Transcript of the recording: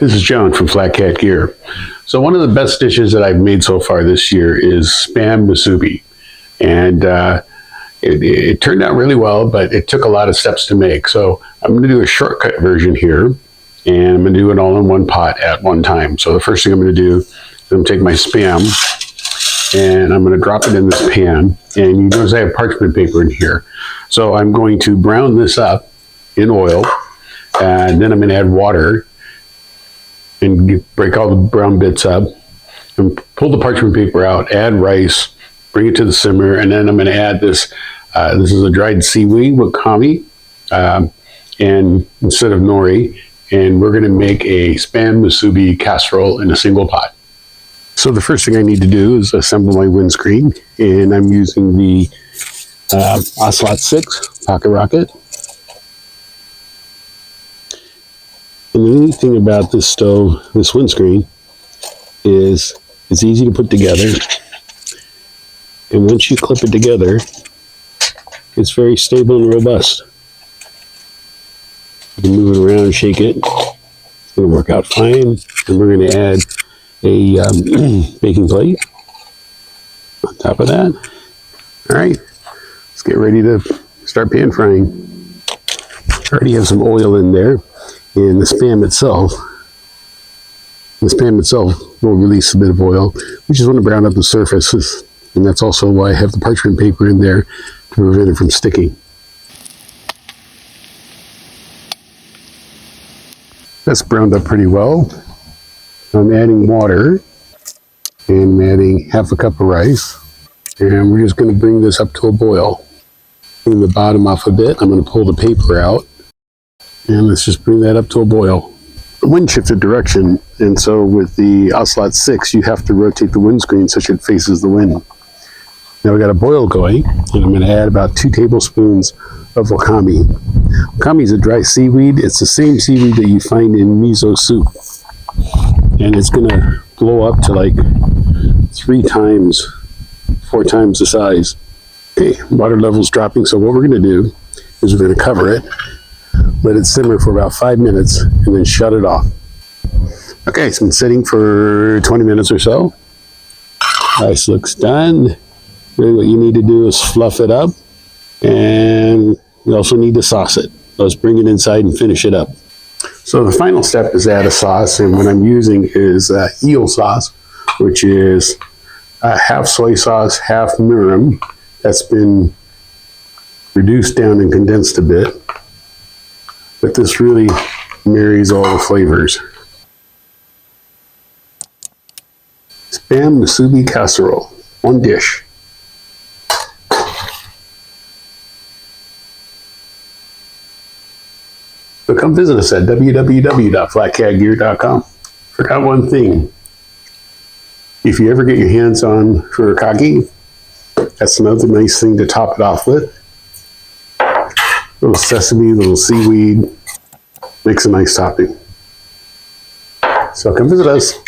This is John from FlatCatGear. So one of the best dishes that I've made so far this year is Spam Musubi. And it turned out really well, but it took a lot of steps to make. So I'm going to do a shortcut version here, and I'm going to do it all in one pot at one time. So the first thing I'm going to do is I'm going to take my Spam, and I'm going to drop it in this pan. And you notice I have parchment paper in here. So I'm going to brown this up in oil, and then I'm going to add water and break all the brown bits up and pull the parchment paper out, add rice, bring it to the simmer, and then I'm going to add this. This is a dried seaweed with kami, and instead of nori, and we're going to make a Spam Musubi casserole in a single pot. So the first thing I need to do is assemble my windscreen, and I'm using the Ocelot 6 pocket rocket. And the neat thing about this stove, this windscreen, is it's easy to put together. And once you clip it together, it's very stable and robust. You can move it around and shake it. It's going to work out fine. And we're going to add a baking plate on top of that. All right, let's get ready to start pan frying. I already have some oil in there. And the Spam itself will release a bit of oil. We just want to brown up the surfaces, and that's also why I have the parchment paper in there to prevent it from sticking. That's browned up pretty well. I'm adding water, and I'm adding half a cup of rice, and we're just going to bring this up to a boil. Bring the bottom off a bit. I'm going to pull the paper out. And let's just bring that up to a boil. The wind shifted direction, and so with the Ocelot 6, you have to rotate the windscreen so it faces the wind. Now we got a boil going, and I'm going to add about 2 tablespoons of wakame. Wakame is a dry seaweed. It's the same seaweed that you find in miso soup. And it's going to blow up to like 4 times the size. Okay, water level's dropping, so what we're going to do is we're going to cover it, let it simmer for about 5 minutes, and then shut it off. Okay, it's been sitting for 20 minutes or so. Rice looks done. Really what you need to do is fluff it up, and you also need to sauce it. Let's bring it inside and finish it up. So the final step is add a sauce, and what I'm using is eel sauce, which is half soy sauce, half mirin. That's been reduced down and condensed a bit. But this really marries all the flavors. Spam Musubi casserole, 1 dish. So come visit us at www.flatcatgear.com. Forgot one thing. If you ever get your hands on furikake, that's another nice thing to top it off with. Little sesame, little seaweed, makes a nice topping. So come visit us.